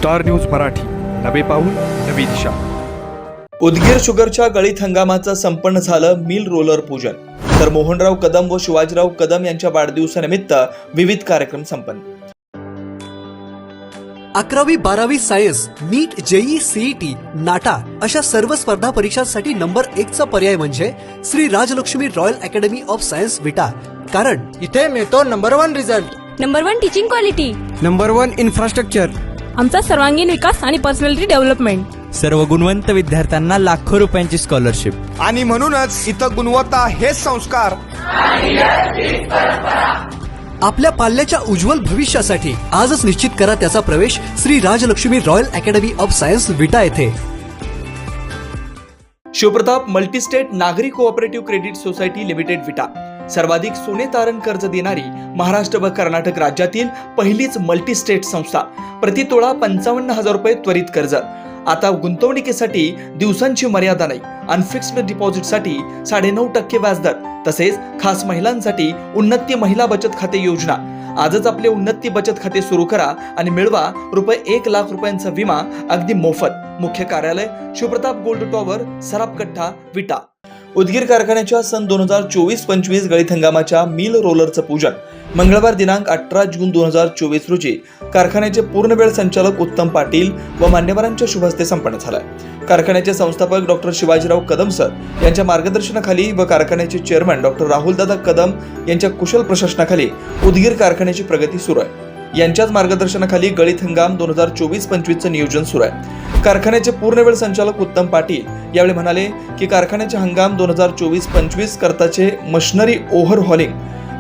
Star news Marathi, नवे पाऊल नवी दिशा. उदगीर शुगरच्या गळीत हंगामाचं संपन्न झालं मिल रोलर पूजन. तर मोहनराव कदम व शिवाजीराव कदम यांच्या वाढदिवसानिमित्त विविध कार्यक्रम संपन्न. 11वी 12वी science, NEET, JEE, CET, NATA अशा सर्व स्पर्धा परीक्षांसाठी नंबर 1चा पर्याय म्हणजे Shri Rajlakshmi royal academy of science Vita. कारण इथे मिळतो number 1 result, number 1 teaching quality, number 1 infrastructure, आमचा सर्वांगीण विकास आणि पर्सनॅलिटी डेव्हलपमेंट. सर्व गुणवंत विद्यार्थ्यांना लाखो रुपयांची स्कॉलरशिप आणि म्हणूनच इथं गुणवत्ता हेच संस्कार. आपल्या पाल्याच्या उज्ज्वल भविष्यासाठी आजच निश्चित करा त्याचा प्रवेश Shri Rajlakshmi royal academy of science Vita येथे. शिवप्रताप मल्टीस्टेट नागरी cooperative credit society limited Vita सर्वाधिक सोने तारण कर्ज देणारी महाराष्ट्र व कर्नाटक राज्यातील पहिलीच मल्टीस्टेट संस्था. प्रति तोळा 55,000 रुपये त्वरित कर्ज. आता गुंतवणुकीसाठी दिवसांची मर्यादा नाही. अनफिक्स्ड डिपॉझिटसाठी 9.5% व्याजदर. तसेच खास महिलांसाठी उन्नती महिला बचत खाते योजना. आजच आपले उन्नती बचत खाते सुरू करा आणि मिळवा रुपये 1 लाख रुपयांचा विमा अगदी मोफत. मुख्य कार्यालय शिवप्रताप गोल्ड टॉवर, सराफकट्टा, विटा. उदगीर कारखान्याच्या सन 2024-25 गळीत हंगामाच्या मिल रोलरचं पूजन मंगळवार दिनांक 18 जून 2024 रोजी कारखान्याचे पूर्णवेळ संचालक उत्तम पाटील व मान्यवरांच्या शुभ हस्ते संपन्न झाला. कारखान्याचे संस्थापक डॉक्टर शिवाजीराव कदम सर यांच्या मार्गदर्शनाखाली व कारखान्याचे चेअरमन डॉक्टर राहुलदादा कदम यांच्या कुशल प्रशासनाखाली उदगीर कारखान्याची प्रगती सुरू आहे. यांच्याच मार्गदर्शनाखाली गळीत हंगाम 2024-25चं नियोजन सुरू आहे. कारखान्याचे पूर्णवेळ संचालक उत्तम पाटील यावेळी म्हणाले की कारखान्याचे हंगाम 2024-25 करताचे मशिनरी ओव्हरहॉलिंग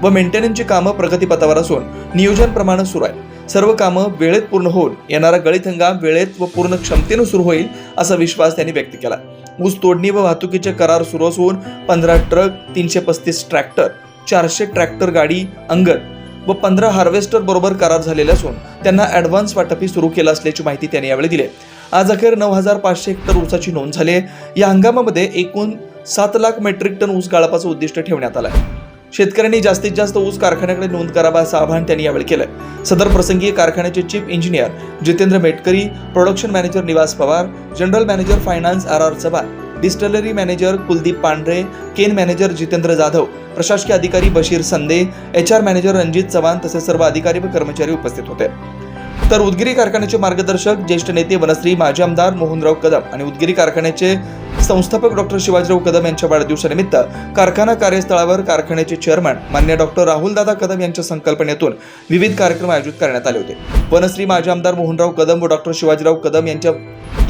व मेंटेनन्सची कामं प्रगतीपथावर असून नियोजन प्रमाणे सुरू आहे. सर्व कामं वेळेत पूर्ण होऊन येणारा गळीत हंगाम वेळेत व पूर्ण क्षमतेने सुरू होईल असा विश्वास त्यांनी व्यक्त केला. ऊस तोडणी व वाहतुकीचे करार सुरू असून 15 ट्रक, 335 ट्रॅक्टर, 400 ट्रॅक्टर गाडी अंगण व 15 हार्वेस्टर बरोबर करार झालेले असून त्यांना ॲडव्हान्स वाटपही सुरू केलं असल्याची माहिती त्यांनी यावेळी दिली. आज अखेर 9,500 हेक्टर ऊसाची नोंद झाली आहे. या हंगामामध्ये एकूण 7 लाख मेट्रिक टन ऊस गाळपाचं उद्दिष्ट ठेवण्यात आलं आहे. शेतकऱ्यांनी जास्तीत जास्त ऊस कारखान्याकडे नोंद करावा असं आवाहन त्यांनी यावेळी केलंय. सदर प्रसंगी कारखान्याचे chief engineer Jitendra Metkari, production manager Niwas Pawar, general manager finance RR Chavan, distillery manager Kuldeep Pandhare, cane manager Jitendra Jadhav, प्रशासकीय अधिकारी बशीर संदे, HR मॅनेजर रणजित चव्हाण तसेच सर्व अधिकारी व कर्मचारी उपस्थित होते. तर उदगिरी कारखान्याचे मार्गदर्शक ज्येष्ठ नेते वनश्री माजी आमदार मोहनराव कदम आणि उदगिरी कारखान्याचे संस्थापक डॉक्टर शिवाजीराव कदम यांच्या वाढदिवसानिमित्त कारखाना कार्यस्थळावर कारखान्याचे चेअरमन मान्य डॉक्टर राहुलदादा कदम यांच्या संकल्पनेतून विविध कार्यक्रम आयोजित करण्यात आले होते. वनश्री माजी आमदार मोहनराव कदम व डॉक्टर शिवाजीराव कदम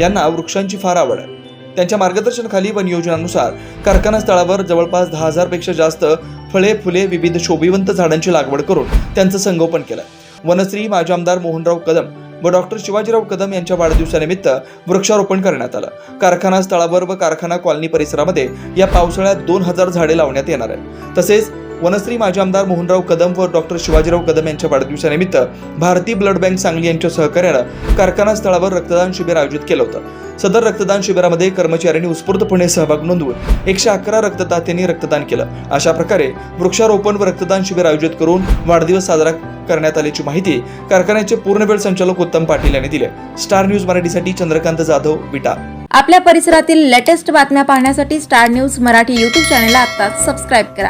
यांना वृक्षांची फार आवड आहे. त्यांच्या मार्गदर्शनाखाली व नियोजनानुसार कारखाना स्थळावर जवळपास 10,000 पेक्षा जास्त फळे, फुले, विविध शोभिवंत झाडांची लागवड करून त्यांचं संगोपन केलं. वनश्री माजी आमदार मोहनराव कदम व डॉक्टर शिवाजीराव कदम यांच्या वाढदिवसानिमित्त वृक्षारोपण करण्यात आलं. कारखाना स्थळावर व कारखाना कॉलनी परिसरामध्ये या पावसाळ्यात 2,000 झाडे लावण्यात येणार आहेत. तसेच वनश्री माजी आमदार मोहनराव कदम व डॉक्टर शिवाजीराव कदम यांच्या वाढदिवसानिमित्त भारतीय ब्लड बँक सांगली यांच्या सहकार्यानं कारखाना स्थळावर रक्तदान शिबिर आयोजित केलं होतं. सदर रक्तदान शिबिरामध्ये कर्मचाऱ्यांनी उत्स्फूर्तपणे सहभाग नोंदवून 111 रक्तदात्यांनी रक्तदान केलं. अशा प्रकारे वृक्षारोपण व रक्तदान शिबिर आयोजित करून वाढदिवस साजरा करण्यात आल्याची माहिती कारखान्याचे पूर्णवेळ संचालक उत्तम पाटील यांनी दिली. स्टार न्यूज मराठीसाठी चंद्रकांत जाधव, विटा. आपल्या परिसरातील लेटेस्ट बातम्या पाहण्यासाठी स्टार न्यूज मराठी YouTube चॅनलला आत्ताच सबस्क्राईब करा.